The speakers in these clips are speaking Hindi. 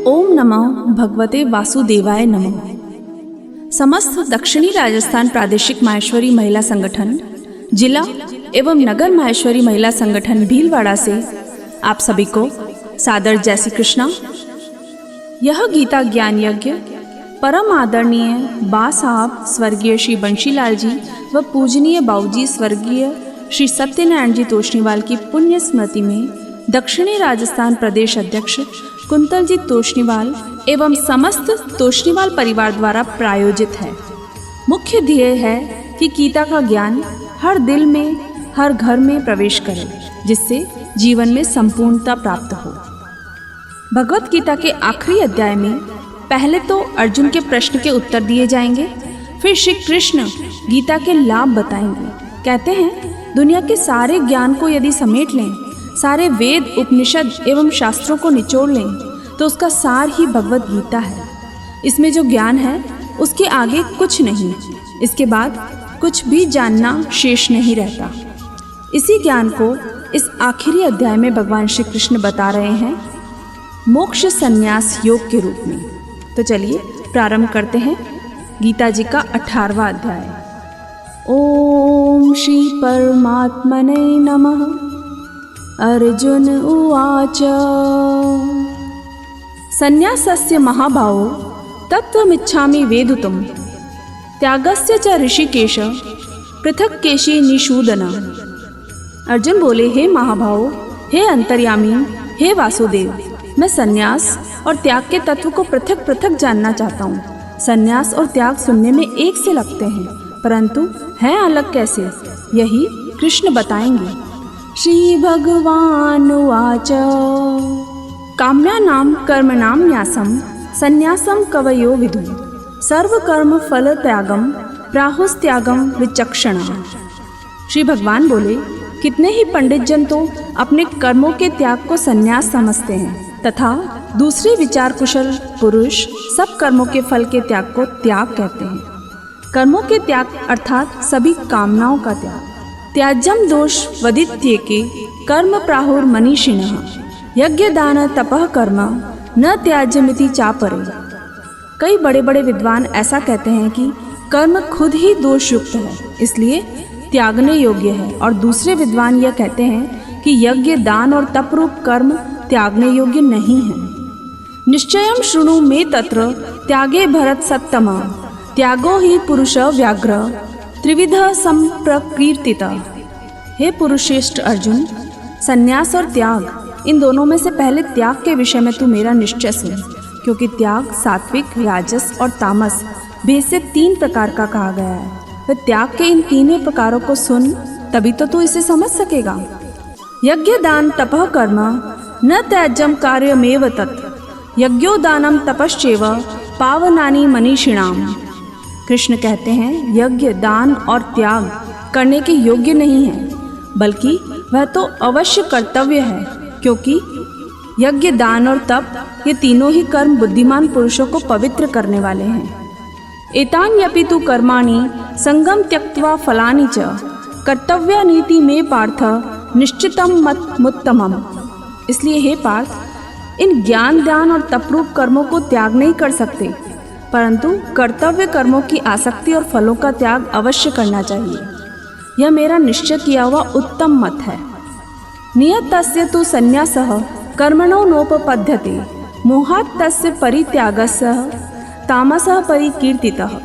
ओम नमः भगवते वासुदेवाय नमः। समस्त दक्षिणी राजस्थान प्रादेशिक माहेश्वरी महिला संगठन, जिला एवं नगर माहेश्वरी महिला संगठन भीलवाड़ा से आप सभी को सादर जय श्री कृष्णा। यह गीता ज्ञान यज्ञ परम आदरणीय बा साहब स्वर्गीय श्री बंशीलाल जी व पूजनीय बाऊजी स्वर्गीय श्री सत्यनारायण जी तोष्णीवाल की पुण्य स्मृति में दक्षिणी राजस्थान प्रदेश अध्यक्ष कुंतल जी तोष्णीवाल एवं समस्त तोष्णीवाल परिवार द्वारा प्रायोजित है। मुख्य ध्येय है कि गीता का ज्ञान हर दिल में, हर घर में प्रवेश करे, जिससे जीवन में संपूर्णता प्राप्त हो। भगवत गीता के आखिरी अध्याय में पहले तो अर्जुन के प्रश्न के उत्तर दिए जाएंगे, फिर श्री कृष्ण गीता के लाभ बताएंगे। कहते हैं, दुनिया के सारे ज्ञान को यदि समेट लें, सारे वेद उपनिषद एवं शास्त्रों को निचोड़ लें, तो उसका सार ही भगवत गीता है। इसमें जो ज्ञान है उसके आगे कुछ नहीं, इसके बाद कुछ भी जानना शेष नहीं रहता। इसी ज्ञान को इस आखिरी अध्याय में भगवान श्री कृष्ण बता रहे हैं मोक्ष संन्यास योग के रूप में। तो चलिए प्रारंभ करते हैं गीता जी का 18वां अध्याय। ओम श्री परमात्मने नमः। अर्जुन उवाच संन्यासस्य महाभावो तत्त्वमिच्छामि वेदितुं त्यागस्य च ऋषिकेश पृथक केशी निषूदन। अर्जुन बोले, हे महाभावो, हे अंतर्यामी, हे वासुदेव, मैं संन्यास और त्याग के तत्व को पृथक पृथक जानना चाहता हूँ। संन्यास और त्याग सुनने में एक से लगते हैं, परंतु हैं अलग कैसे, यही कृष्ण बताएंगे। श्री भगवान उवाच काम्यानां कर्मणां न्यासं संन्यासं कवयो विदुः सर्वकर्म फल त्यागम प्राहुस्त्यागम विचक्षणः। श्री भगवान बोले, कितने ही पंडित जन तो अपने कर्मों के त्याग को संन्यास समझते हैं तथा दूसरे विचार कुशल पुरुष सब कर्मों के फल के त्याग को त्याग कहते हैं। कर्मों के त्याग अर्थात सभी कामनाओं का त्याग। त्याज्यम दोष वदित्येके कर्म प्राहुर मनीषिणः यज्ञ दान तपः कर्म न त्याज्यमिति चापरे। कई बड़े बड़े विद्वान ऐसा कहते हैं कि कर्म खुद ही दोष युक्त है, इसलिए त्यागने योग्य है, और दूसरे विद्वान यह कहते हैं कि यज्ञ दान और तप रूप कर्म त्यागने योग्य नहीं है। निश्चयं शृणु मे तत्र त्यागे भरत सत्तम त्यागो ही पुरुष व्याघ्र त्रिविध संप्रकीर्तिता। हे पुरुषेष्ठ अर्जुन, संन्यास और त्याग इन दोनों में से पहले त्याग के विषय में तू मेरा निश्चय सुन, क्योंकि त्याग सात्विक, राजस और तामस भेद से 3 प्रकार का कहा गया है। वह त्याग के इन तीनों प्रकारों को सुन, तभी तो तू इसे समझ सकेगा। यज्ञ दान तपः कर्म न त्याज्यम कार्यमेव तत् यज्ञो दानम तपश्चैव पावनानि मनीषिणाम। कृष्ण कहते हैं, यज्ञ दान और त्याग करने के योग्य नहीं है, बल्कि वह तो अवश्य कर्तव्य है, क्योंकि यज्ञ दान और तप ये तीनों ही कर्म बुद्धिमान पुरुषों को पवित्र करने वाले हैं। एतान्यपि तु कर्माणि संगम त्यक्त्वा फलानि च कर्तव्यानीति में पार्थ निश्चितम मत मुत्तमम। इसलिए हे पार्थ, इन ज्ञान दान और तपरूप कर्मों को त्याग नहीं कर सकते, परंतु कर्तव्य कर्मों की आसक्ति और फलों का त्याग अवश्य करना चाहिए। यह मेरा निश्चय किया हुआ उत्तम मत है। नियतस्य तु संन्यासः कर्मणो नोपपद्यते मोहात् तस्य परित्यागस्य तामसः परिकीर्तितः।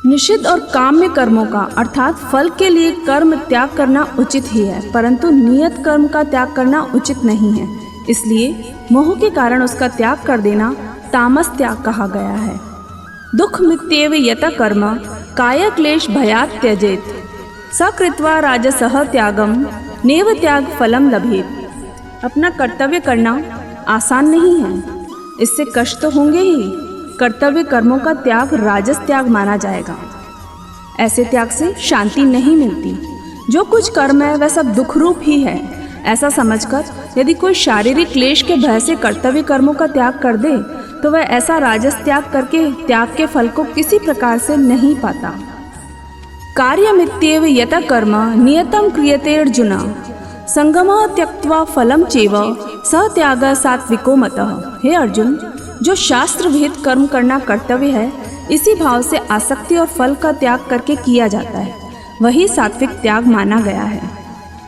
निषिद्ध और काम्य कर्मों का अर्थात फल के लिए कर्म त्याग करना उचित ही है, परंतु नियत कर्म का त्याग करना उचित नहीं है। इसलिए मोह के कारण उसका त्याग कर देना तामस त्याग कहा गया है। दुख मित्येव यत कर्म काय क्लेश भयात् त्यजेत सकृत्वा राजसः त्यागम नेव त्याग फलम लभेत। अपना कर्तव्य करना आसान नहीं है, इससे कष्ट तो होंगे ही। कर्तव्य कर्मों का त्याग राजस त्याग माना जाएगा। ऐसे त्याग से शांति नहीं मिलती। जो कुछ कर्म है वह सब दुख रूप ही है, ऐसा समझकर यदि कोई शारीरिक क्लेश के भय से कर्तव्य कर्मों का त्याग कर दे, तो वह ऐसा राजस त्याग करके त्याग के फल को किसी प्रकार से नहीं पाता। कार्यमित्येव यतः कर्म नियतं क्रियते अर्जुन संगमः त्यक्त्वा फलं चैव स त्यागः सात्विको मतः। हे अर्जुन, जो शास्त्र विहित कर्म करना कर्तव्य है, इसी भाव से आसक्ति और फल का त्याग करके किया जाता है, वही सात्विक त्याग माना गया है।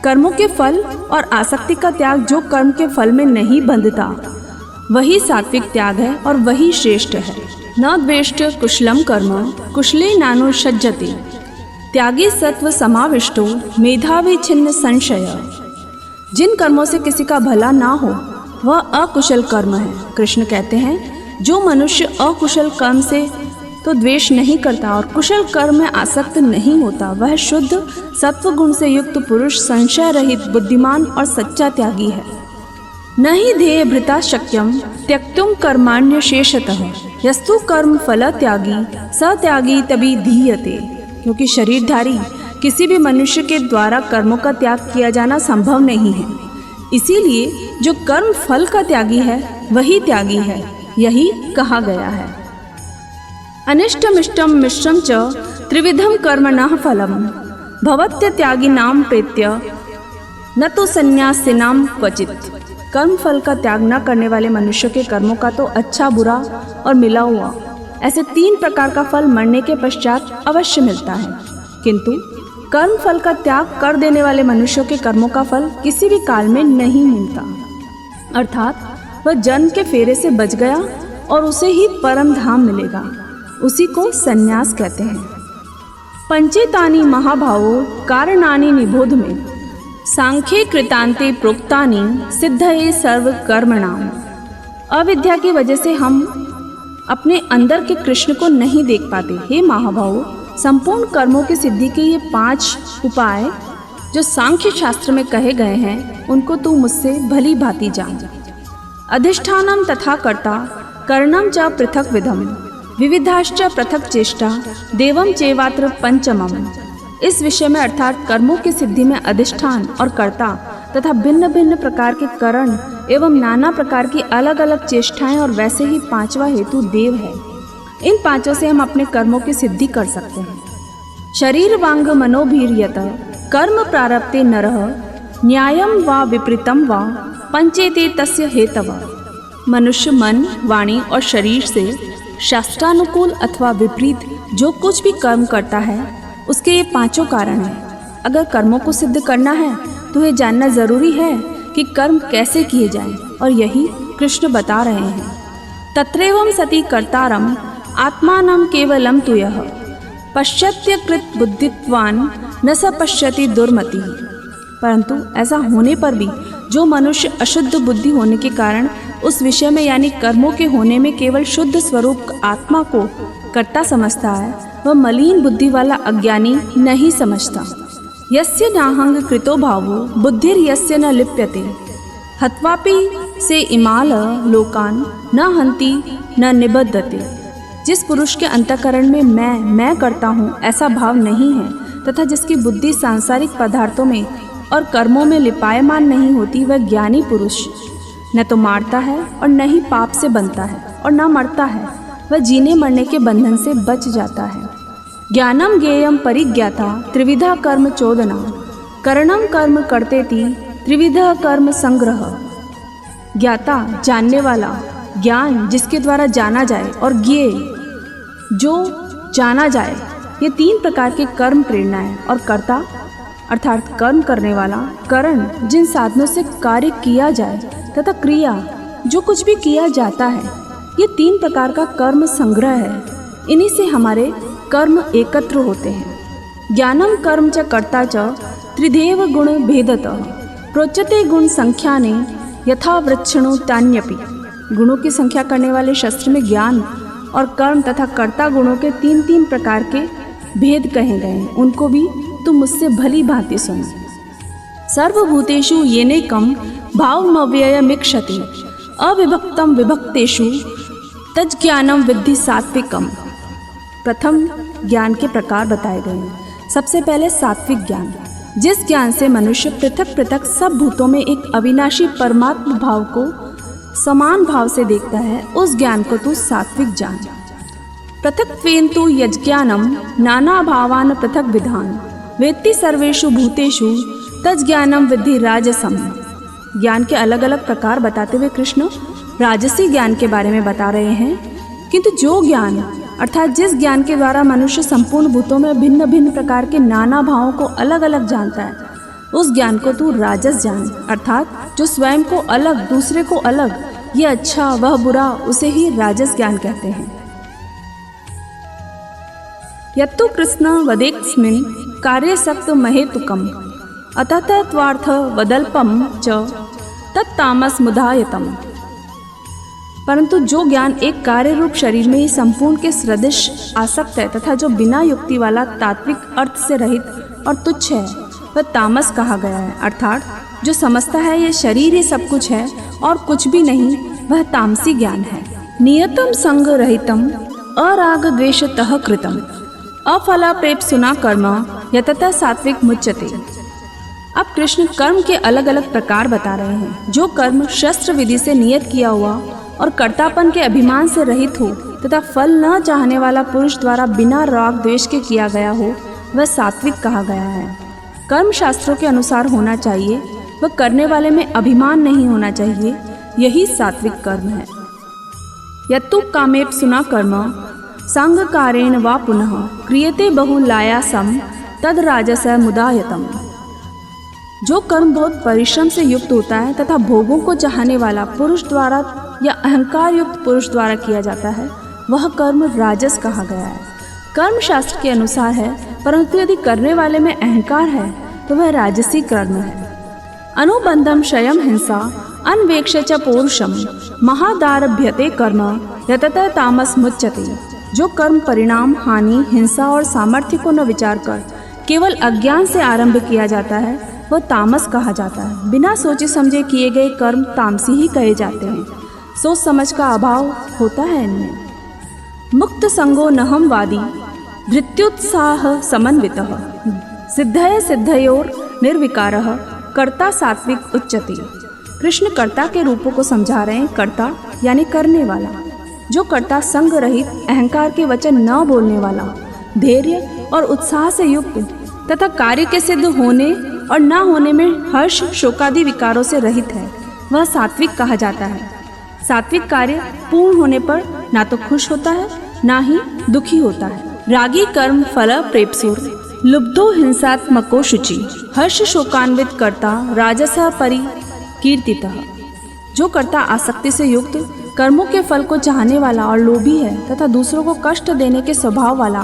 कर्मों के फल और आसक्ति का त्याग जो कर्म के फल में नहीं बंधता, वही सात्विक त्याग है और वही श्रेष्ठ है। न द्वेष्ट कुशलम कर्म कुशले नानुषज्जते त्यागी सत्व समाविष्टो मेधावी छिन्न संशय। जिन कर्मों से किसी का भला ना हो वह अकुशल कर्म है। कृष्ण कहते हैं, जो मनुष्य अकुशल कर्म से तो द्वेष नहीं करता और कुशल कर्म में आसक्त नहीं होता, वह शुद्ध सत्व गुण से युक्त पुरुष, संशय रहित, बुद्धिमान और सच्चा त्यागी है। न ही ध्येय भृता शक्यम त्यक्तुम कर्माण्य शेषतः यस्तु कर्म फल त्यागी स त्यागी तभी धीयते। क्योंकि शरीरधारी किसी भी मनुष्य के द्वारा कर्मों का त्याग किया जाना संभव नहीं है, इसीलिए जो कर्म फल का त्यागी है वही त्यागी है, यही कहा गया है। अनिष्टमिष्टम मिश्रम च त्रिविधम कर्मणः फलम भवत्य त्यागी नाम प्रेत्य न तो संन्यासिनाम क्वचित। कर्म फल का त्याग न करने वाले मनुष्य के कर्मों का तो अच्छा, बुरा और मिला हुआ ऐसे 3 प्रकार का फल मरने के पश्चात अवश्य मिलता है, किंतु कर्म फल का त्याग कर देने वाले मनुष्यों के कर्मों का फल किसी भी काल में नहीं मिलता, अर्थात वह जन्म के फेरे से बच गया और उसे ही परम धाम मिलेगा। उसी को संन्यास कहते हैं। पंचेतानि महाभावो कारणानि निबोध में सांख्ये कृतांते प्रोक्तानि सिद्धये सर्व कर्मणाम। अविद्या की वजह से हम अपने अंदर के कृष्ण को नहीं देख पाते। हे महाभावो, संपूर्ण कर्मों की सिद्धि के ये 5 उपाय जो सांख्य शास्त्र में कहे गए हैं, उनको तू मुझसे भली भांति जान। अधिष्ठानम तथा कर्ता कर्णम च पृथक विधम विविधाश्च पृथक चेष्टा देवम चेवात्र पंचमम। इस विषय में अर्थात कर्मों की सिद्धि में अधिष्ठान और कर्ता तथा भिन्न भिन्न प्रकार के करण एवं नाना प्रकार की अलग अलग चेष्टाएं और वैसे ही 5वां हेतु देव है। इन 5 से हम अपने कर्मों की सिद्धि कर सकते हैं। शरीर वांग मनोभीर्यत कर्म प्रारब्धे नरः न्यायम वा विपरीतम वा पंचेते तस्य हेतव। मनुष्य मन, वाणी और शरीर से शास्त्रानुकूल अथवा विपरीत जो कुछ भी कर्म करता है, उसके ये 5 कारण हैं। अगर कर्मों को सिद्ध करना है तो यह जानना जरूरी है कि कर्म कैसे किए जाएं, और यही कृष्ण बता रहे हैं। तत्रैवं सति कर्तारम आत्मानं केवलम तुयः पश्यत्यकृत बुद्धित्वान् न स पश्यति दुर्मतिः। परंतु ऐसा होने पर भी जो मनुष्य अशुद्ध बुद्धि होने के कारण उस विषय में यानी कर्मों के होने में केवल शुद्ध स्वरूप आत्मा को कर्ता समझता है, वह मलिन बुद्धि वाला अज्ञानी नहीं समझता। यस्य नाहंग कृतो भावो बुद्धिर यस्य न लिप्यते हत्वापि से इमाल लोकान न हंति न निबद्धते। जिस पुरुष के अंतःकरण में मैं करता हूँ ऐसा भाव नहीं है तथा जिसकी बुद्धि सांसारिक पदार्थों में और कर्मों में लिपायमान नहीं होती, वह ज्ञानी पुरुष न तो मारता है और न ही पाप से बनता है और न मरता है, वह जीने मरने के बंधन से बच जाता है। ज्ञानम ज्ञेयम परिज्ञाता त्रिविधा कर्म चोदना करणम कर्म करतेति त्रिविधा कर्म संग्रह। ज्ञाता जानने वाला, ज्ञान जिसके द्वारा जाना जाए, और ज्ञेय जो जाना जाए, ये 3 प्रकार के कर्म प्रेरणा है। और कर्ता अर्थात कर्म करने वाला, करण जिन साधनों से कार्य किया जाए, तथा क्रिया जो कुछ भी किया जाता है, ये 3 प्रकार का कर्म संग्रह है। इन्हीं से हमारे कर्म एकत्र होते हैं। ज्ञानम कर्म च कर्ता च त्रिदेव गुण भेदतः प्रोच्यते गुण संख्याने यथा वृक्षणो तान्यपि। गुणों की संख्या करने वाले शास्त्र में ज्ञान और कर्म तथा कर्ता गुणों के 3-3 प्रकार के भेद कहे गए हैं, उनको भी तुम मुझसे भली भांति सुन। सर्वभूतेषु येनैकं भावमव्ययमीक्षते अविभक्तं विभक्तेषु तज्ज्ञानं विद्धि सात्विकम्। प्रथम ज्ञान के प्रकार बताए गए हैं। सबसे पहले सात्विक ज्ञान, जिस ज्ञान से मनुष्य पृथक पृथक सब भूतों में एक अविनाशी परमात्म भाव को समान भाव से देखता है, उस ज्ञान को तू सात्विक जान। पृथक्त्वेन तु यज्ञानं नानाभावान् पृथक विधान वेत्ति सर्वेषु भूतेषु तज्ज्ञानं विद्धि राजसम। ज्ञान के अलग अलग प्रकार बताते हुए कृष्ण राजसी ज्ञान के बारे में बता रहे हैं। किंतु जो ज्ञान अर्थात जिस ज्ञान के द्वारा मनुष्य संपूर्ण भूतों में भिन्न भिन्न प्रकार के नाना भावों को अलग अलग जानता है, उस ज्ञान को तू राजस जान, अर्थात जो स्वयं को अलग दूसरे को अलग, ये अच्छा वह बुरा, उसे ही राजस ज्ञान कहते हैं। यत्तु कृष्ण वदेक्स्मिन् कार्यसक्त महेतुकम् अततत्वार्थ वदल्पम च तत्तामस मुदायतम। परंतु जो ज्ञान एक कार्य रूप शरीर में ही संपूर्ण के सदृश आसक्त है तथा जो बिना युक्ति वाला तात्विक अर्थ से रहित और तुच्छ है, वह तामस कहा गया है। अर्थात जो समझता है ये शरीर ही सब कुछ है और कुछ भी नहीं, वह तामसी ज्ञान है। नियतम संग रहितम अराग द्वेषतः कृतम अफलापेप्सुना कर्म यततः सात्विक मुच्यते। अब कृष्ण कर्म के अलग अलग प्रकार बता रहे हैं। जो कर्म शस्त्र विधि से नियत किया हुआ और कर्तापन के अभिमान से रहित हो तथा फल न चाहने वाला पुरुष द्वारा बिना राग द्वेष के किया गया हो, वह सात्विक कहा गया है। कर्म शास्त्रों के अनुसार होना चाहिए, वह करने वाले में अभिमान नहीं होना चाहिए, यही सात्विक कर्म है। यत्तु कामेप्सुना कर्म सांगकारेण वा पुनः क्रियते बहुलायासम तद राजस मुदायतम। जो कर्म बहुत परिश्रम से युक्त होता है तथा भोगों को चाहने वाला पुरुष द्वारा या अहंकार युक्त पुरुष द्वारा किया जाता है, वह कर्म राजस कहा गया है। कर्म शास्त्र के अनुसार है, परंतु यदि करने वाले में अहंकार है तो वह राजसी कर्म है। अनुबंधम क्षयम हिंसा अन्वेक्ष च पौरुषम महादारभ्यते कर्म यततः तामस मुच्यते। जो कर्म परिणाम, हानि, हिंसा और सामर्थ्य को न विचार कर केवल अज्ञान से आरंभ किया जाता है, वह तामस कहा जाता है। बिना सोचे समझे किए गए कर्म तामसी ही कहे जाते हैं। सोच समझ का अभाव होता है इनमें। मुक्त संगो नहम वादी धृत्युत्साह समन्वितः सिद्धय सिद्धयोर निर्विकारः कर्ता सात्विक उच्यते। कृष्ण कर्ता के रूपों को समझा रहे हैं। कर्ता यानी करने वाला, जो कर्ता संग रहित, अहंकार के वचन न बोलने वाला, धैर्य और उत्साह से युक्त तथा कार्य के सिद्ध होने और न होने में हर्ष शोकादि विकारों से रहित है, वह सात्विक कहा जाता है। सात्विक कार्य पूर्ण होने पर ना तो खुश होता है ना ही दुखी होता है। रागी कर्म फल प्रेप्सुर लुब्धो हिंसात्मको शुचि हर्ष शोकान्वित कर्ता राजसः परिकीर्तितः। जो कर्ता आसक्ति से युक्त, कर्मों के फल को चाहने वाला और लोभी है तथा दूसरों को कष्ट देने के स्वभाव वाला,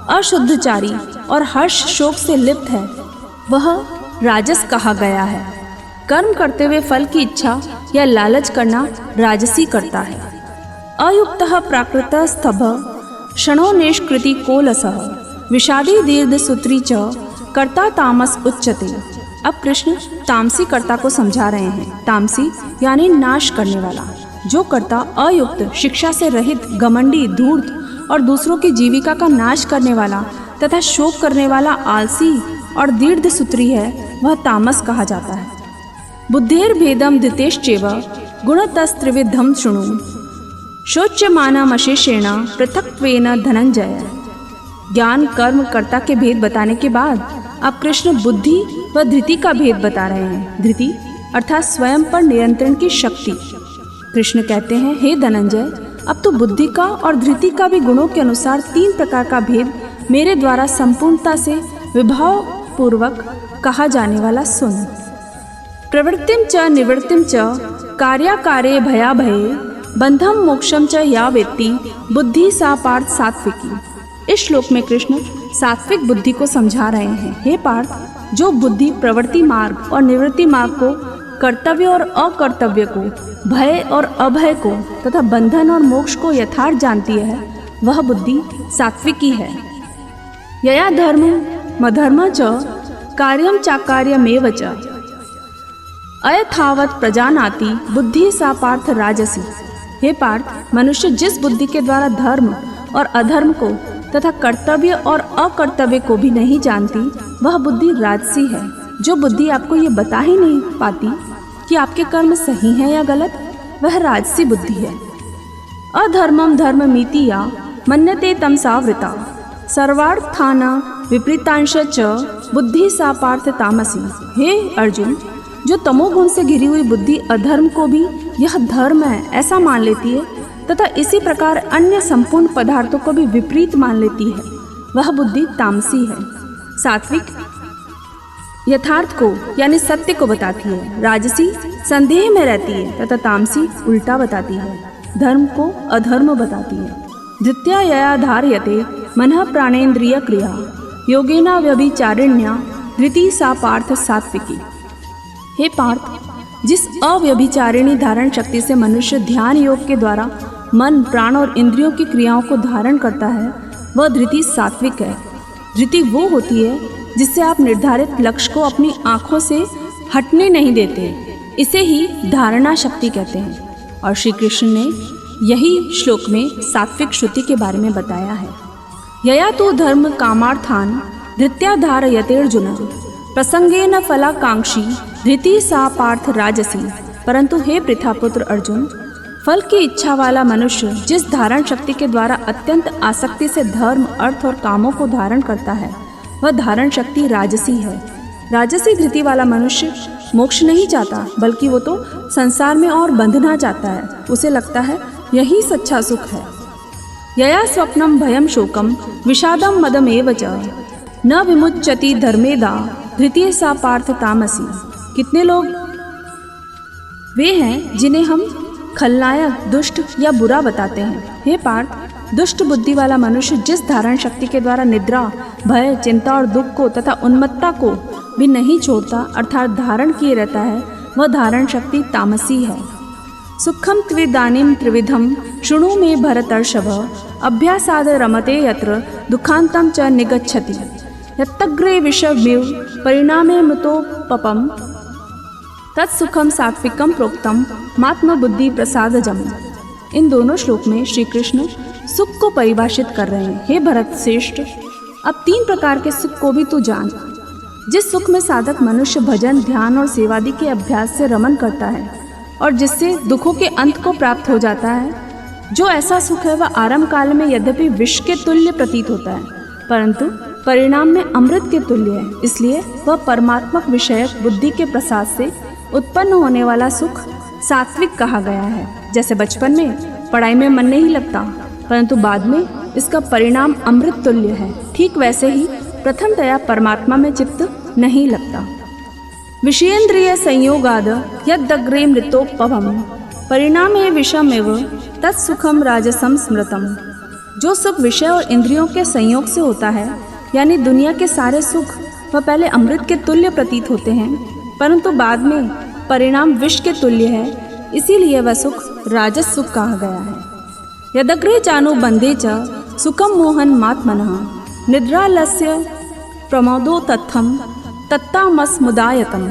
अशुद्धचारी और हर्ष शोक से लिप्त है, वह राजस कहा गया है। कर्म करते हुए फल की इच्छा या लालच करना राजसी करता है। अयुक्तः प्राकृतः स्तभ क्षणो निष्कृति कोलसः विषादी दीर्घ सूत्री च कर्ता तामस उच्यते। अब कृष्ण तामसी कर्ता को समझा रहे हैं। तामसी यानी नाश करने वाला। जो कर्ता अयुक्त, शिक्षा से रहित, घमंडी, धूर्त और दूसरों की जीविका का नाश करने वाला तथा शोक करने वाला, आलसी और दीर्घ सूत्री है, वह तामस कहा जाता है। बुद्धेर भेदम दितेश्चैव गुणतस्त्रिविधम शृणु शोच्यमानमशेषेण पृथक्त्वेन धनंजय। ज्ञान कर्म कर्ता के भेद बताने के बाद अब कृष्ण बुद्धि व धृति का भेद बता रहे हैं। धृति अर्थात स्वयं पर नियंत्रण की शक्ति। कृष्ण कहते हैं, हे धनंजय, अब तो बुद्धि का और धृति का भी गुणों के अनुसार 3 प्रकार का भेद मेरे द्वारा संपूर्णता से विभाव पूर्वक कहा जाने वाला सुन। प्रवृत्तिम च निवृत्तिम च कार्याकारे भयाभये बंधम मोक्षम च या वेत्ति बुद्धि सा पार्थ सात्विकी। इस श्लोक में कृष्ण सात्विक बुद्धि को समझा रहे हैं। हे पार्थ, जो बुद्धि प्रवृत्ति मार्ग और निवृत्ति मार्ग को, कर्तव्य और अकर्तव्य को, भय और अभय को तथा बंधन और मोक्ष को यथार्थ जानती है, वह बुद्धि सात्विकी है। यया धर्म मधर्म च कार्यम चाकार्यमेव च अयथावत प्रजानाति बुद्धि सा पार्थ राजसी। हे पार्थ, मनुष्य जिस बुद्धि के द्वारा धर्म और अधर्म को तथा कर्तव्य और अकर्तव्य को भी नहीं जानती, वह बुद्धि राजसी है। जो बुद्धि आपको ये बता ही नहीं पाती कि आपके कर्म सही हैं या गलत, वह राजसी बुद्धि है। अधर्मम धर्ममिति या मन्यते तमसावृता सर्वार्थान विपरीतांश च बुद्धि सा पार्थ तामसी। हे अर्जुन, जो तमोगुण से घिरी हुई बुद्धि अधर्म को भी यह धर्म है ऐसा मान लेती है तथा इसी प्रकार अन्य संपूर्ण पदार्थों को भी विपरीत मान लेती है, वह बुद्धि तामसी है। सात्विक यथार्थ को यानी सत्य को बताती है, राजसी संदेह में रहती है तथा तामसी उल्टा बताती है, धर्म को अधर्म बताती है। धृत्या यया धार्यते मनः प्राणेन्द्रिय क्रिया योगेना व्यभिचारिण्या धृति सा पार्थ सात्विकी। हे पार्थ, जिस अव्यभिचारिणी धारण शक्ति से मनुष्य ध्यान योग के द्वारा मन प्राण और इंद्रियों की क्रियाओं को धारण करता है वह धृति सात्विक है। धृति वो होती है जिससे आप निर्धारित लक्ष्य को अपनी आँखों से हटने नहीं देते, इसे ही धारणा शक्ति कहते हैं। और श्री कृष्ण ने यही श्लोक में सात्विक श्रुति के बारे में बताया है। यया तो धर्म कामार्थान धृत्या धारयते अर्जुन प्रसंगेन फलाकांक्षी धृति सा पार्थ राजसी। परंतु हे पृथापुत्र अर्जुन, फल की इच्छा वाला मनुष्य जिस धारण शक्ति के द्वारा अत्यंत आसक्ति से धर्म अर्थ और कामों को धारण करता है वह धारण शक्ति राजसी है। राजसी धृति वाला मनुष्य मोक्ष नहीं चाहता बल्कि वो तो संसार में और बंधना चाहता है। उसे लगता है यही सच्चा सुख है। यया स्वप्नम भयम शोकम विषादम मदमेव च न विमुच्यति धर्मेदा धृतीय सा पार्थ तामसी। कितने लोग वे हैं जिन्हें हम खलनायक दुष्ट या बुरा बताते हैं। हे पार्थ, दुष्ट बुद्धि वाला मनुष्य जिस धारण शक्ति के द्वारा निद्रा भय चिंता और दुख को तथा उन्मत्ता को भी नहीं छोड़ता अर्थात धारण किए रहता है वह धारण शक्ति तामसी है। सुखम त्विदानीम त्रिविधम शृणु मे भरतर्षभ अभ्यासाद रमते यत्र दुखांतम च निगच्छति यत्तग्रे विषमेव परिणामे मृतोपपम तत्सुखम सात्विकम प्रोक्तम मात्म बुद्धि प्रसादजम। इन दोनों श्लोक में श्री कृष्ण सुख को परिभाषित कर रहे हैं। हे भरत श्रेष्ठ, अब 3 प्रकार के सुख को भी तू जान। जिस सुख में साधक मनुष्य भजन ध्यान और सेवादि के अभ्यास से रमन करता है और जिससे दुखों के अंत को प्राप्त हो जाता है, जो ऐसा सुख है वह आरंभ काल में यद्यपि विष के तुल्य प्रतीत होता है परंतु परिणाम में अमृत के तुल्य है। इसलिए वह परमात्मक विषयक बुद्धि के प्रसाद से उत्पन्न होने वाला सुख सात्विक कहा गया है। जैसे बचपन में पढ़ाई में मन नहीं लगता परंतु बाद में इसका परिणाम अमृत तुल्य है, ठीक वैसे ही प्रथमतया परमात्मा में चित्त नहीं लगता। विषयेन्द्रिय संयोगाद यद्दग्रे मृतोपभम परिणामे विषमेव तत्सुखम राजसम स्मृतम। जो सुख विषय और इंद्रियों के संयोग से होता है यानी दुनिया के सारे सुख वह पहले अमृत के तुल्य प्रतीत होते हैं परंतु बाद में परिणाम विष के तुल्य है, इसीलिए वह सुख राजस सुख कहा गया है। यदग्रे चानु बंधे च सुखम मोहन मात्मनः निद्रालस्य प्रमोदो तत्थम तत्तामस्मुदायतम।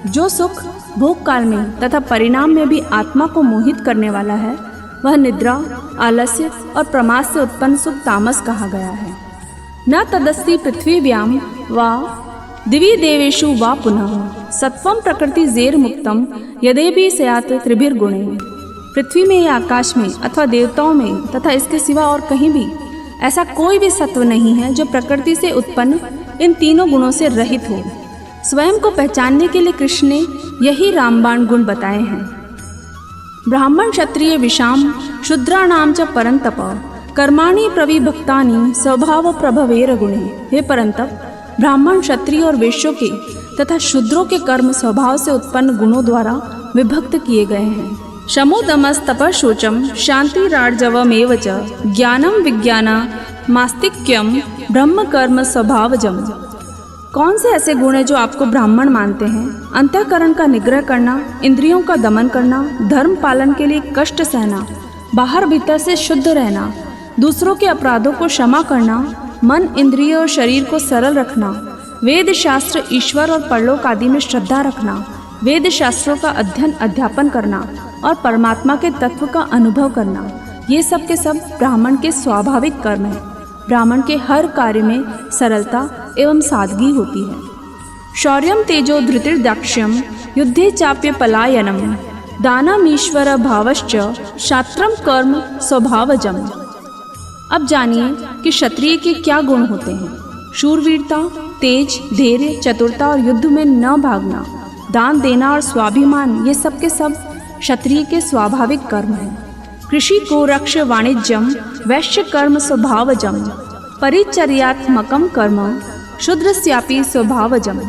जो सुख भोग काल में तथा परिणाम में भी आत्मा को मोहित करने वाला है वह निद्रा आलस्य और प्रमाद से उत्पन्न सुख तामस कहा गया है। न तदस्ति पृथ्वीव्याम वा दिवि देवेषु वा पुनः सत्वम प्रकृति जेर मुक्तम यदेभी स्यात् त्रिभिर्गुणे। पृथ्वी में या आकाश में अथवा देवताओं में तथा इसके सिवा और कहीं भी ऐसा कोई भी सत्व नहीं है जो प्रकृति से उत्पन्न इन तीनों गुणों से रहित हो। स्वयं को पहचानने के लिए कृष्ण ने यही रामबाण गुण बताए हैं। ब्राह्मण क्षत्रिय विषाम शूद्राणाम च परंतप कर्माणि प्रविभक्तानि स्वभाव प्रभवेर गुणे। हे परंतप, ब्राह्मण क्षत्रिय और वैश्यों के तथा शूद्रों के कर्म स्वभाव से उत्पन्न गुणों द्वारा विभक्त किए गए हैं। शमोदमस तपशोचम शांति रार्जवमेव च ज्ञानम विज्ञाना मास्तिक्यम ब्रह्म कर्म स्वभावजम। कौन से ऐसे गुण हैं जो आपको ब्राह्मण मानते हैं? अंतःकरण का निग्रह करना, इंद्रियों का दमन करना, धर्म पालन के लिए कष्ट सहना, बाहर भीतर से शुद्ध रहना, दूसरों के अपराधों को क्षमा करना, मन इंद्रिय और शरीर को सरल रखना, वेद शास्त्र ईश्वर और परलोक आदि में श्रद्धा रखना, वेद शास्त्रों का अध्ययन अध्यापन करना और परमात्मा के तत्व का अनुभव करना, ये सब के सब ब्राह्मण के स्वाभाविक कर्म हैं। ब्राह्मण के हर कार्य में सरलता एवं सादगी होती है। शौर्यम तेजो धृतिर्दाक्ष्यम युद्धे चाप्य पलायनम दानमीश्वर भावश्च शास्त्रम कर्म स्वभावजम। अब जानिए कि क्षत्रिय के क्या गुण होते हैं। शूरवीरता, तेज, धैर्य, चतुरता और युद्ध में न भागना, दान देना और स्वाभिमान, ये सब के सब क्षत्रिय के स्वाभाविक कर्म हैं। कृषि को रक्ष वाणिज्यम वैश्य कर्म स्वभावजम परिचर्यात्मकम कर्म शूद्रस्यापि स्वभावजम।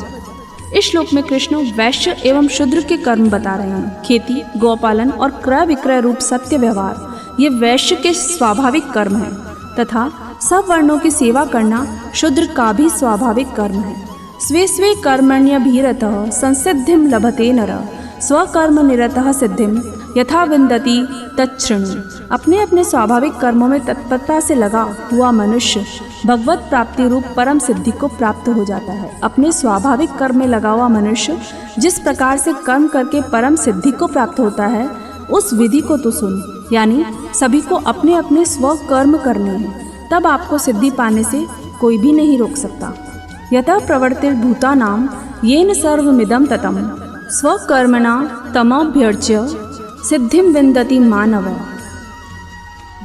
इस श्लोक में कृष्ण वैश्य एवं शूद्र के कर्म बता रहे हैं। खेती, गौपालन और क्रय विक्रय रूप सत्य व्यवहार ये वैश्य के स्वाभाविक कर्म हैं तथा सब वर्णों की सेवा करना शूद्र का भी स्वाभाविक कर्म है। स्वे स्वे कर्मण्यभिरतः संसिद्धिं लभते नरः स्वकर्म निरतः सिद्धिं यथा विन्दति तच्छृणु। अपने अपने स्वाभाविक कर्मों में तत्परता से लगा हुआ मनुष्य भगवत प्राप्ति रूप परम सिद्धि को प्राप्त हो जाता है। अपने स्वाभाविक कर्म में लगा हुआ मनुष्य जिस प्रकार से कर्म करके परम सिद्धि को प्राप्त होता है, उस विधि को तो सुन। यानी सभी को अपने अपने स्व कर्म करने हैं, तब आपको सिद्धि पाने से कोई भी नहीं रोक सकता। यतः प्रवर्तिर्भूतानां येन सर्वमिदं ततं स्वकर्मणा तमभ्यर्च्य सिद्धिं विन्दति मानव।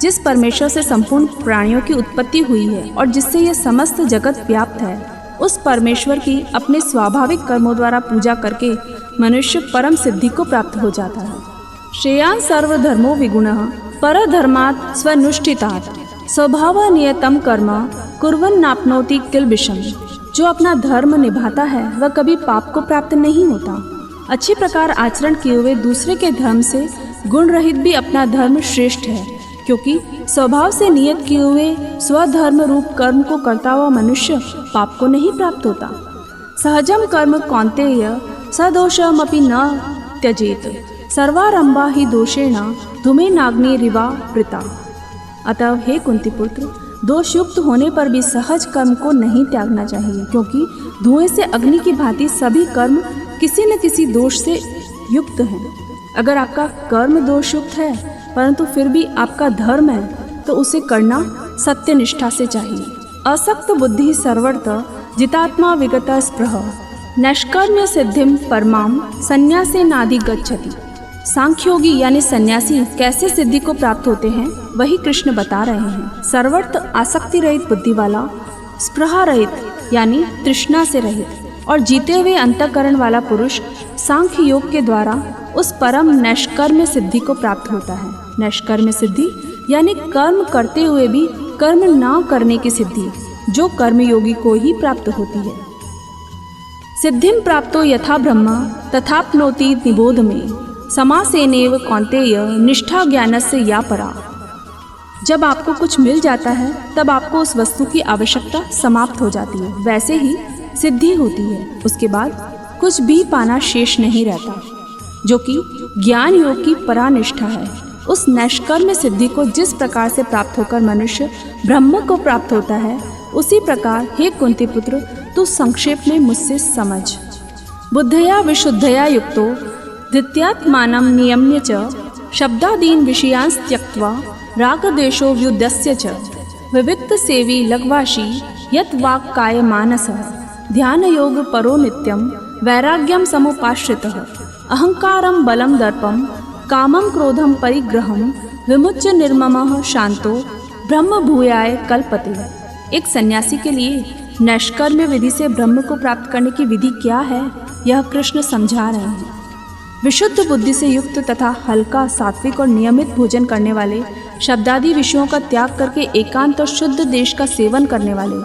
जिस परमेश्वर से संपूर्ण प्राणियों की उत्पत्ति हुई है और जिससे यह समस्त जगत व्याप्त है, उस परमेश्वर की अपने स्वाभाविक कर्मों द्वारा पूजा करके मनुष्य परम सिद्धि को प्राप्त हो जाता है। श्रेयान् सर्वधर्मो विगुणः परधर्मात् स्वनुष्ठितात् स्वभावनियतं कर्म कुर्वन्नाप्नोति किल्बिषम्। जो अपना धर्म निभाता है वह कभी पाप को प्राप्त नहीं होता। अच्छी प्रकार आचरण किए हुए दूसरे के धर्म से गुण रहित भी अपना धर्म श्रेष्ठ है, क्योंकि स्वभाव से नियत किए हुए स्वधर्म रूप कर्म को करता हुआ मनुष्य पाप को नहीं प्राप्त होता। सहजम कर्म कौन्तेय सदोषमपि न त्यजेत सर्वारंभा ही दोषेण धूमेनाग्निरिवा वृता। अतः हे कुंती पुत्र, दोष युक्त होने पर भी सहज कर्म को नहीं त्यागना चाहिए, क्योंकि धुएं से अग्नि की भांति सभी कर्म किसी न किसी दोष से युक्त हैं। अगर आपका कर्म दोष युक्त है परंतु फिर भी आपका धर्म है तो उसे करना सत्य निष्ठा से चाहिए। असक्त बुद्धि सर्वर्थ जितात्मा विगत स्पृह नैष्कर्म्य सिद्धिम परमाम संन्यासेनादि गच्छति। सांख्योगी यानी सन्यासी कैसे सिद्धि को प्राप्त होते हैं वही कृष्ण बता रहे हैं। सर्वर्थ आसक्ति रहित बुद्धि वाला, स्पृहा रहित यानी तृष्णा से रहित और जीते हुए अंतःकरण वाला पुरुष सांख्य योग के द्वारा उस परम नैष्कर्म्य सिद्धि को प्राप्त होता है। नैष्कर्म्य सिद्धि यानी कर्म करते हुए भी कर्म न करने की सिद्धि, जो कर्मयोगी को ही प्राप्त होती है। सिद्धिं प्राप्तो यथा ब्रह्म तथाप्नोति निबोध में समासेनेव कौन्तेय निष्ठा ज्ञानस्य या परा। जब आपको कुछ मिल जाता है तब आपको उस वस्तु की आवश्यकता समाप्त हो जाती है, वैसे ही सिद्धि होती है। उसके बाद कुछ भी पाना शेष नहीं रहता, जो कि ज्ञान योग की परानिष्ठा है। उस नैष्कर्म्य सिद्धि को जिस प्रकार से प्राप्त होकर मनुष्य ब्रह्म को प्राप्त होता है, उसी प्रकार हे कुंती पुत्र तू संक्षेप में मुझसे समझ। बुद्धया विशुद्धया युक्तो द्वितीयात्मानं नियम्य च शब्दादीन विषयांस त्यक्त्वा रागद्वेषो व्युदस्य च विविक्त सेवी लघ्वाशी यत् वाक् काय मानसः ध्यान योग परो नित्यम वैराग्यम समुपाश्रितः अहंकारम बलम दर्पम कामम क्रोधम परिग्रहम विमुच्य निर्ममः शांतो ब्रह्म भूयाय कल्पते। एक सन्यासी के लिए नैष्कर्म्य विधि से ब्रह्म को प्राप्त करने की विधि क्या है, यह कृष्ण समझा रहे हैं। विशुद्ध बुद्धि से युक्त तथा हल्का, सात्विक और नियमित भोजन करने वाले, शब्दादि विषयों का त्याग करके एकांत और शुद्ध देश का सेवन करने वाले,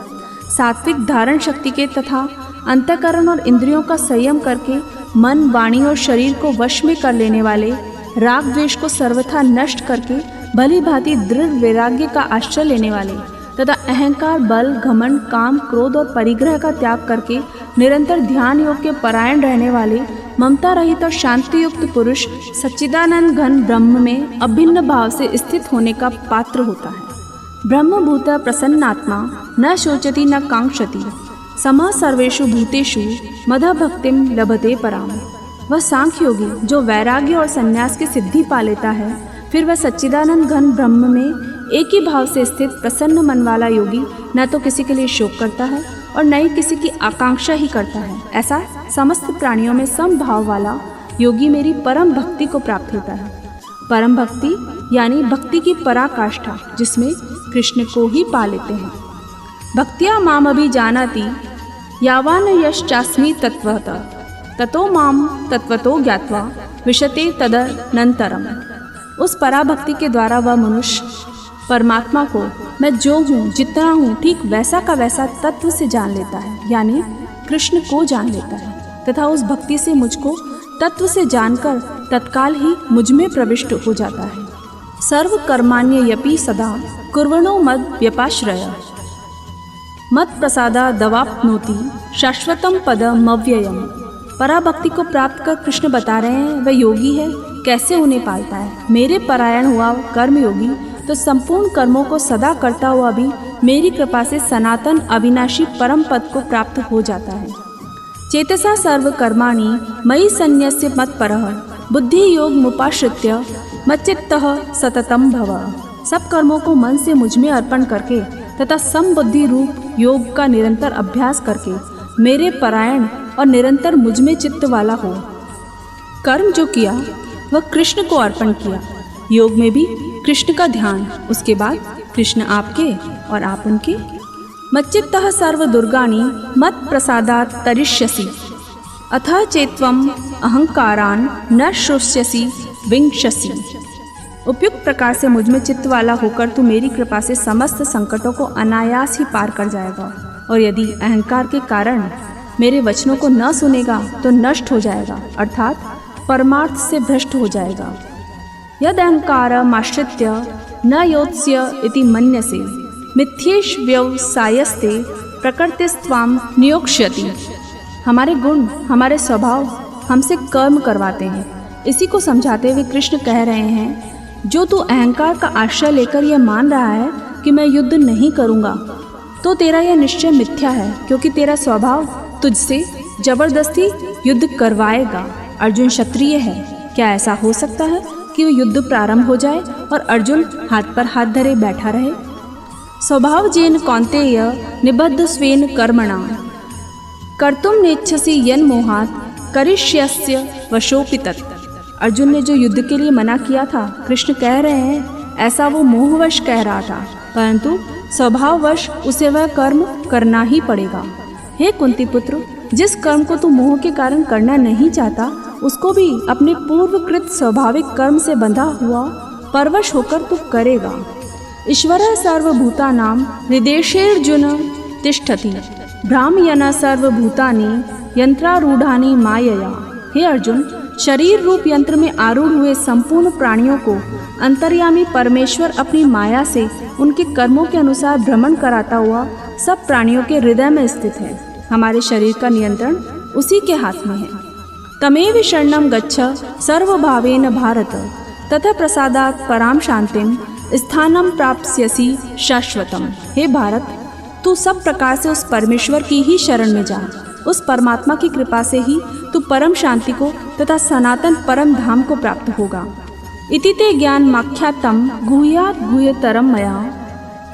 सात्विक धारण शक्ति के तथा अंतःकरण और इंद्रियों का संयम करके मन, वाणी और शरीर को वश में कर लेने वाले, राग द्वेष को सर्वथा नष्ट करके भली भांति दृढ़ वैराग्य का आश्रय लेने वाले तथा अहंकार, बल, घमंड, काम, क्रोध और परिग्रह का त्याग करके निरंतर ध्यान योग के परायण रहने वाले, ममता रहित और शांति युक्त पुरुष सच्चिदानंद घन ब्रह्म में अभिन्न भाव से स्थित होने का पात्र होता है। ब्रह्मभूत प्रसन्नात्मा न शोचति न कांक्षति समः सर्वेषु भूतेषु मदा भक्तिम लभते पराम। वह सांख्य योगी जो वैराग्य और संन्यास की सिद्धि पा लेता है, फिर वह सच्चिदानंद घन ब्रह्म में एक ही भाव से स्थित प्रसन्न मन वाला योगी न तो किसी के लिए शोक करता है और न ही किसी की आकांक्षा ही करता है। ऐसा समस्त प्राणियों में समभाव वाला योगी मेरी परम भक्ति को प्राप्त होता है। परम भक्ति यानी भक्ति की पराकाष्ठा, जिसमें कृष्ण को ही पा लेते हैं। भक्त्या माम अभी जानाति यावान यश्चास्मि तत्वतः ततो माम तत्वतो ज्ञात्वा विशते तदनंतरम। उस पराभक्ति के द्वारा वह मनुष्य परमात्मा को मैं जो हूँ, जितना हूँ, ठीक वैसा का वैसा तत्व से जान लेता है, यानी कृष्ण को जान लेता है, तथा उस भक्ति से मुझको तत्व से जानकर तत्काल ही मुझ में प्रविष्ट हो जाता है। सर्व कर्माण्यपि सदा कुर्वणो मद व्यपाश्रय मत प्रसादा दवाप्नोति शाश्वतम पदमव्ययम। पराभक्ति को प्राप्त कर कृष्ण बता रहे हैं वह योगी है, कैसे उन्हें पालता है। मेरे परायण हुआ कर्मयोगी तो संपूर्ण कर्मों को सदा करता हुआ भी मेरी कृपा से सनातन अविनाशी परम पद को प्राप्त हो जाता है। चेतसा सर्व कर्माणि मयि संन्यस्य मत्परः बुद्धि योग मुपाश्रित्य मच्चित्तः सततम भव। सब कर्मों को मन से मुझ में अर्पण करके तथा समबुद्धि रूप योग का निरंतर अभ्यास करके मेरे परायण और निरंतर मुझ में चित्त वाला हो। कर्म जो किया वह कृष्ण को अर्पण किया, योग में भी कृष्ण का ध्यान, उसके बाद कृष्ण आपके और आप उनके। मच्चित्तः सर्व दुर्गाणि मत प्रसादात् तरिष्यसि अथ चेत्वम अहंकारान न श्रोष्यसि विंशसि। उपयुक्त प्रकार से मुझ में चित्त वाला होकर तू मेरी कृपा से समस्त संकटों को अनायास ही पार कर जाएगा, और यदि अहंकार के कारण मेरे वचनों को न सुनेगा तो नष्ट हो जाएगा, अर्थात परमार्थ से भ्रष्ट हो जाएगा। यद अहंकारमाश्रित्य न योत्स्य इति मन्यसे मिथ्येश व्यवसायस्ते प्रकृतिस्त्वाम नियोक्ष्यति। हमारे गुण, हमारे स्वभाव हमसे कर्म करवाते हैं। इसी को समझाते हुए कृष्ण कह रहे हैं, जो तू अहंकार का आश्रय लेकर यह मान रहा है कि मैं युद्ध नहीं करूँगा, तो तेरा यह निश्चय मिथ्या है, क्योंकि तेरा स्वभाव तुझसे जबरदस्ती युद्ध करवाएगा। अर्जुन क्षत्रिय है, क्या ऐसा हो सकता है कि वह युद्ध प्रारंभ हो जाए और अर्जुन हाथ पर हाथ धरे बैठा रहे। स्वभाव जेन कौन्तेय निबद्ध स्वेन कर्मणा कर्तुम नेच्छसि यन मोहात् करिष्यस्य वशोपि तत्। अर्जुन ने जो युद्ध के लिए मना किया था, कृष्ण कह रहे हैं ऐसा वो मोहवश कह रहा था, परंतु स्वभाववश उसे वह कर्म करना ही पड़ेगा। हे कुंती पुत्र, जिस कर्म को तू मोह के कारण करना नहीं चाहता, उसको भी अपने पूर्वकृत स्वाभाविक कर्म से बंधा हुआ परवश होकर तू करेगा। ईश्वरः सर्वभूतानां हृदेशेऽर्जुन तिष्ठति भ्रामयन् सर्वभूतानि यंत्रारूढ़ानि मायया। हे अर्जुन, शरीर रूप यंत्र में आरूढ़ हुए संपूर्ण प्राणियों को अंतर्यामी परमेश्वर अपनी माया से उनके कर्मों के अनुसार भ्रमण कराता हुआ सब प्राणियों के हृदय में स्थित है। हमारे शरीर का नियंत्रण उसी के हाथ में है। तमेव शरणं गच्छ सर्वभावेन भारत तथा प्रसादात् पराम शांतिम स्थानम प्राप्स्यसि शाश्वतम। हे भारत, तू सब प्रकार से उस परमेश्वर की ही शरण में जा। उस परमात्मा की कृपा से ही तू परम शांति को तथा सनातन परम धाम को प्राप्त होगा। इति ते ज्ञान माख्यातम गुह्यात् गुह्यतरम मया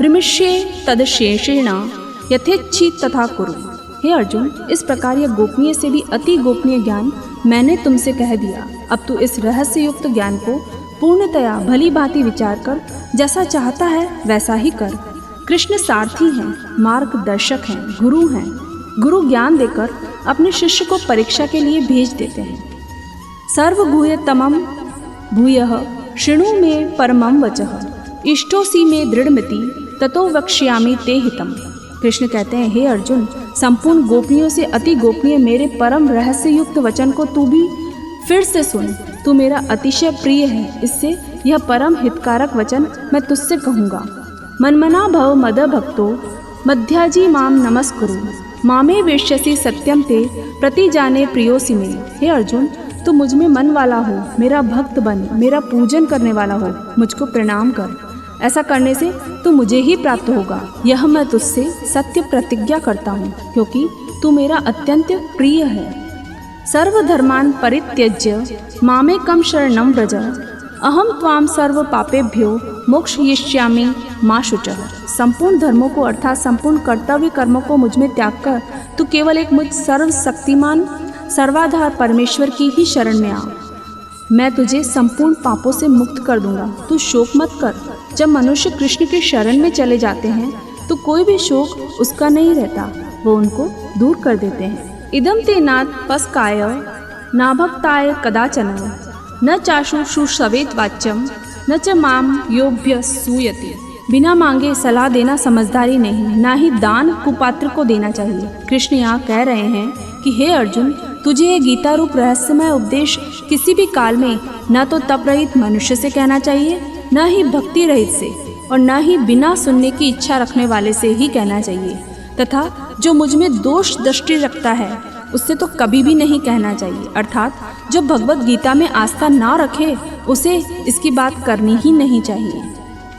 विमृश्ये तदशेषेण यथेच्छि तथा कुरु। हे अर्जुन, इस प्रकार यह गोपनीय से भी अति गोपनीय ज्ञान मैंने तुमसे कह दिया। अब तू इस रहस्य युक्त ज्ञान को पूर्णतया भली भांति विचार कर जैसा चाहता है वैसा ही कर। कृष्ण सारथी हैं, मार्गदर्शक हैं, गुरु हैं। गुरु ज्ञान देकर अपने शिष्य को परीक्षा के लिए भेज देते हैं। सर्वगुह्यतमं भूयः शृणु मे परमं वचः इष्टोसी में दृढ़मिति ततो वक्ष्यामि ते हितम्। कृष्ण कहते हैं, हे अर्जुन, संपूर्ण गोपनीयों से अति गोपनीय मेरे परम रहस्य युक्त वचन को तू भी फिर से सुन। तू मेरा अतिशय प्रिय है, इससे यह परम हितकारक वचन मैं तुझसे कहूँगा। मनमना भव मद भक्तो मध्याजी माम नमस्कुरु मामे वेश्यसि सत्यम ते प्रति जाने प्रियोसि मे। हे अर्जुन, तू मुझ में मन वाला हो, मेरा भक्त बन, मेरा पूजन करने वाला हो, मुझको प्रणाम कर। ऐसा करने से तू मुझे ही प्राप्त होगा, यह मैं तुझसे सत्य प्रतिज्ञा करता हूँ, क्योंकि तू मेरा अत्यंत प्रिय है। सर्वधर्मान् परित्यज्य मामेकं शरणं व्रज अहम त्वाम सर्व पापेभ्यो मोक्षयिष्यामि मा शुचः। संपूर्ण धर्मों को अर्थात संपूर्ण कर्तव्य कर्मों को मुझ में त्याग कर तू केवल एक मुझ सर्वशक्तिमान सर्वाधार परमेश्वर की ही शरण में आ। मैं तुझे संपूर्ण पापों से मुक्त कर दूंगा, तू शोक मत कर। जब मनुष्य कृष्ण की शरण में चले जाते हैं तो कोई भी शोक उसका नहीं रहता, वो उनको दूर कर देते हैं। इदम ते नाथ पस्काय ना भक्ताय कदाचन न चाशु शुश्रवेत वाच्यम न च माम योभ्य सूयति। बिना मांगे सलाह देना समझदारी नहीं, ना ही दान कुपात्र को देना चाहिए। कृष्ण यहाँ कह रहे हैं कि हे अर्जुन, तुझे ये गीता रूप रहस्यमय उपदेश किसी भी काल में न तो तप रहित मनुष्य से कहना चाहिए, न ही भक्ति रहित से, और न ही बिना सुनने की इच्छा रखने वाले से ही कहना चाहिए, तथा जो मुझ में दोष दृष्टि रखता है उससे तो कभी भी नहीं कहना चाहिए। अर्थात जो भगवत गीता में आस्था ना रखे उसे इसकी बात करनी ही नहीं चाहिए।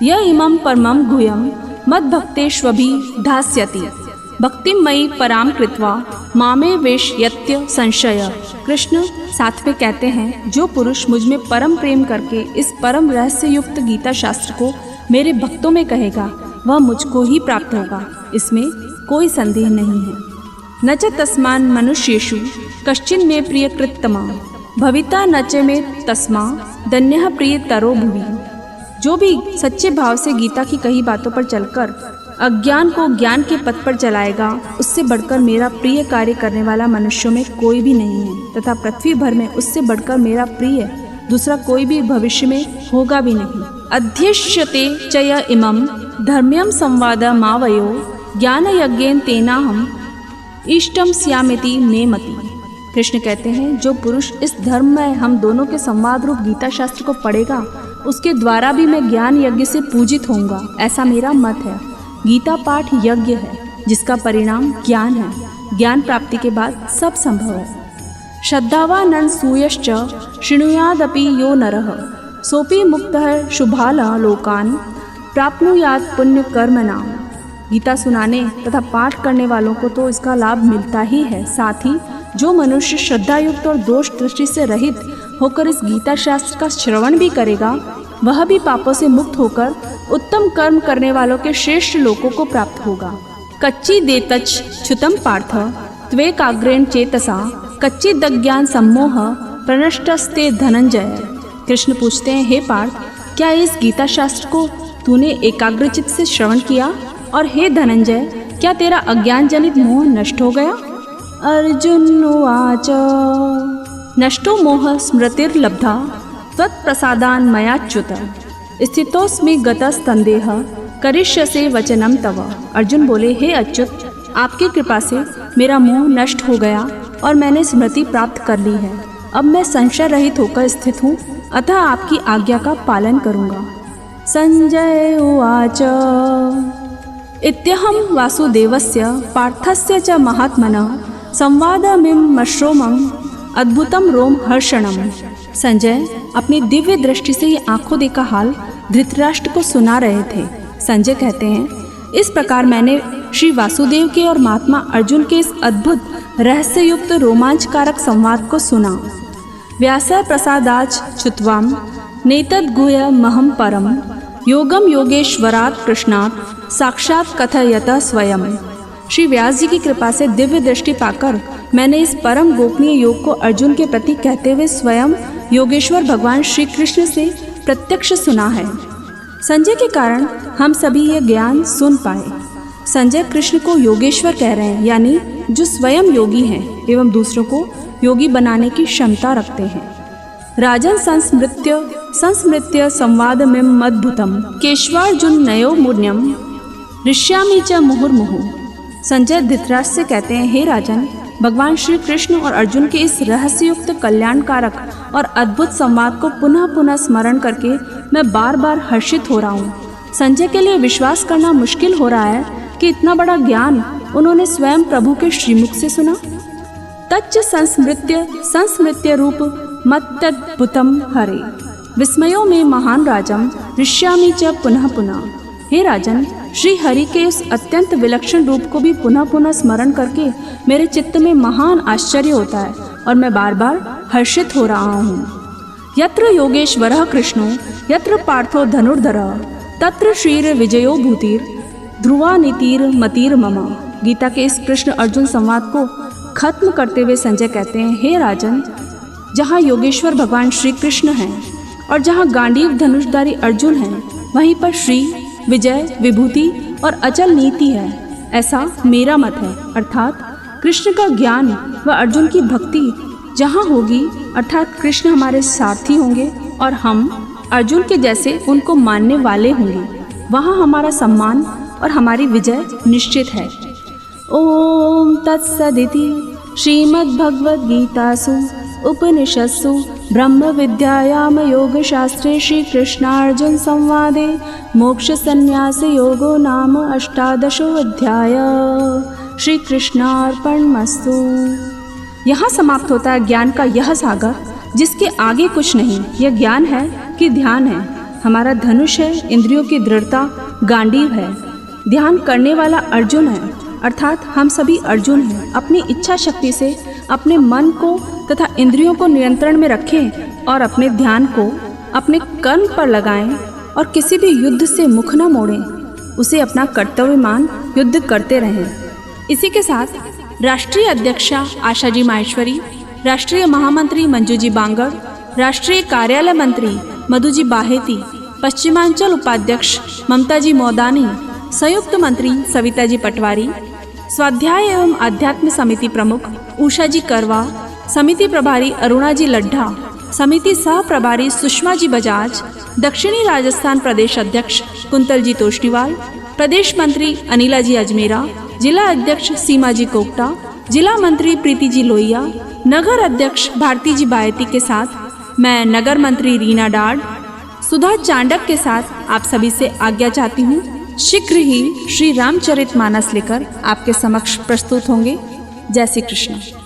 यह इमं परमं गुह्यं मद भक्तेष्वभि धास्यति भक्तिमयी पराम कृत्वा मामे वेशयत्य संशय। कृष्ण साथ में कहते हैं, जो पुरुष मुझ में परम प्रेम करके इस परम रहस्य युक्त गीता शास्त्र को मेरे भक्तों में कहेगा वह मुझको ही प्राप्त होगा, इसमें कोई संदेह नहीं है। न च तस्मान् मनुष्येषु कश्चिन् मे प्रियकृत्तमा भविता न च मे तस्मा धन्यः प्रियतरो भुवि। जो भी सच्चे भाव से गीता की कही बातों पर चलकर अज्ञान को ज्ञान के पथ पर चलाएगा, उससे बढ़कर मेरा प्रिय कार्य करने वाला मनुष्यों में कोई भी नहीं है, तथा पृथ्वी भर में उससे बढ़कर मेरा प्रिय दूसरा कोई भी भविष्य में होगा भी नहीं। अध्यक्ष्यते च य इमं धर्म्यं संवाद मावयो ज्ञान यज्ञेन तेनाहम इष्टम स्यामिति मे मति। कृष्ण कहते हैं, जो पुरुष इस धर्म में हम दोनों के संवाद रूप गीता शास्त्र को पढ़ेगा उसके द्वारा भी मैं ज्ञान यज्ञ से पूजित होऊंगा, ऐसा मेरा मत है। गीता पाठ यज्ञ है जिसका परिणाम ज्ञान है। ज्ञान प्राप्ति के बाद सब संभव है। श्रद्धावानन् सूयश्च शृणुयादपि यो नरः सोपि मुक्तः शुभाला लोकान् प्राप्नुयात् पुण्य कर्मणाम्। गीता सुनाने तथा पाठ करने वालों को तो इसका लाभ मिलता ही है, साथ ही जो मनुष्य श्रद्धायुक्त और दोष दृष्टि से रहित होकर इस गीता शास्त्र का श्रवण भी करेगा वह भी पापों से मुक्त होकर उत्तम कर्म करने वालों के श्रेष्ठ लोकों को प्राप्त होगा। कच्ची देतच च्युतम पार्थ त्वेकाग्रेण चेतसा कच्ची दज्ञान सम्मोह प्रणष्टस्ते धनंजय। कृष्ण पूछते हैं, हे पार्थ, क्या इस गीता शास्त्र को तूने एकाग्रचित से श्रवण किया? और हे धनंजय, क्या तेरा अज्ञान जनित मोह नष्ट हो गया? अर्जुन उवाच नष्टो मोह स्मृतिर्लब्धा त्वत्प्रसादान् मयाच्युत स्थितोऽस्मि गतस्तन्देह करिष्यसे वचनम तव। अर्जुन बोले, हे अच्युत, आपकी कृपा से मेरा मोह नष्ट हो गया और मैंने स्मृति प्राप्त कर ली है। अब मैं संशय रहित होकर स्थित हूँ, अतः आपकी आज्ञा का पालन करूँगा। संजय उवाच इत्यहं वासुदेवस्य पार्थस्य च महात्मनः संवादमिमश्रोमं अद्भुतम रोम हर्षणम। संजय अपनी दिव्य दृष्टि से ये आंखों देखा हाल धृतराष्ट्र को सुना रहे थे। संजय कहते हैं, इस प्रकार मैंने श्री वासुदेव के और महात्मा अर्जुन के इस अद्भुत रहस्ययुक्त रोमांचकारक संवाद को सुना। व्यासः प्रसादाच च्युत्वाम नेतद्गुह्य महम परम योगम योगेश्वरात् कृष्णात् साक्षात कथयत स्वयं। श्री व्यास जी की कृपा से दिव्य दृष्टि पाकर मैंने इस परम गोपनीय योग को अर्जुन के प्रति कहते हुए स्वयं योगेश्वर भगवान श्री कृष्ण से प्रत्यक्ष सुना है। संजय के कारण हम सभी ये ज्ञान सुन पाए। संजय कृष्ण को योगेश्वर कह रहे हैं, यानी जो स्वयं योगी हैं एवं दूसरों को योगी बनाने की क्षमता रखते हैं। राजन संस्मृत्य संवादमिम अद्भुतम केशवार्जुन नयो मुन्यम ऋष्यामि च मुहुर्मुहु। संजय धृतराष्ट्र से कहते हैं, हे राजन, भगवान श्री कृष्ण और अर्जुन के इस रहस्ययुक्त कल्याणकारक और अद्भुत संवाद को पुनः पुनः स्मरण करके मैं बार बार हर्षित हो रहा हूँ। संजय के लिए विश्वास करना मुश्किल हो रहा है कि इतना बड़ा ज्ञान उन्होंने स्वयं प्रभु के श्रीमुख से सुना। तच्च संस्मृत्य रूप मत्तद्भुतम हरे विस्मयो में महान राजम ऋष्यामि च पुनः पुनः। हे राजन, श्री हरि के उस अत्यंत विलक्षण रूप को भी पुनः पुनः स्मरण करके मेरे चित्त में महान आश्चर्य होता है और मैं बार बार हर्षित हो रहा हूँ। यत्र योगेश्वरः कृष्णो यत्र पार्थो धनुर्धरः तत्र श्रीर विजयो भूतिर् ध्रुवा नीतिर मतिर मम। गीता के इस कृष्ण अर्जुन संवाद को खत्म करते हुए संजय कहते हैं, हे राजन, जहाँ योगेश्वर भगवान श्री कृष्ण हैं और जहाँ गांडीव धनुषधारी अर्जुन हैं, वहीं पर श्री, विजय, विभूति और अचल नीति है, ऐसा मेरा मत है। अर्थात कृष्ण का ज्ञान व अर्जुन की भक्ति जहाँ होगी, अर्थात कृष्ण हमारे सारथी होंगे और हम अर्जुन के जैसे उनको मानने वाले होंगे, वहाँ हमारा सम्मान और हमारी विजय निश्चित है। ओम तत्सदिति श्रीमद्भगवद्गीतासु उपनिषत्सु ब्रह्म विद्यायाम योगशास्त्रे श्रीकृष्णार्जुन संवादे मोक्ष संन्यास योगो नाम 18 अध्याय। श्री कृष्णार्पणमस्तु। यहाँ समाप्त होता है ज्ञान का यह सागर, जिसके आगे कुछ नहीं। यह ज्ञान है कि ध्यान है। हमारा धनुष है, इंद्रियों की दृढ़ता गांडीव है। ध्यान करने वाला अर्जुन है, अर्थात हम सभी अर्जुन हैं। अपनी इच्छा शक्ति से अपने मन को तथा इंद्रियों को नियंत्रण में रखें और अपने ध्यान को अपने कर्म पर लगाएं और किसी भी युद्ध से मुख न मोड़ें। उसे अपना कर्तव्य मान युद्ध करते रहें। इसी के साथ राष्ट्रीय अध्यक्षा आशा जी माहेश्वरी, राष्ट्रीय महामंत्री मंजू जी बांगड़, राष्ट्रीय कार्यालय मंत्री मधु जी बाहेती, पश्चिमांचल उपाध्यक्ष ममता जी मौदानी, संयुक्त मंत्री सविता जी पटवारी, स्वाध्याय एवं अध्यात्म समिति प्रमुख उषा जी करवा, समिति प्रभारी अरुणा जी लड्ढा, समिति सह प्रभारी सुषमा जी बजाज, दक्षिणी राजस्थान प्रदेश अध्यक्ष कुंतल जी तोष्णीवाल, प्रदेश मंत्री अनिला जी अजमेरा, जिला अध्यक्ष सीमा जी कोकटा, जिला मंत्री प्रीति जी लोहिया, नगर अध्यक्ष भारती जी बायती के साथ मैं नगर मंत्री रीना डाड, सुधा चांडक के साथ आप सभी से आज्ञा चाहती हूँ। शीघ्र ही श्री रामचरितमानस लेकर आपके समक्ष प्रस्तुत होंगे। जय श्री कृष्ण।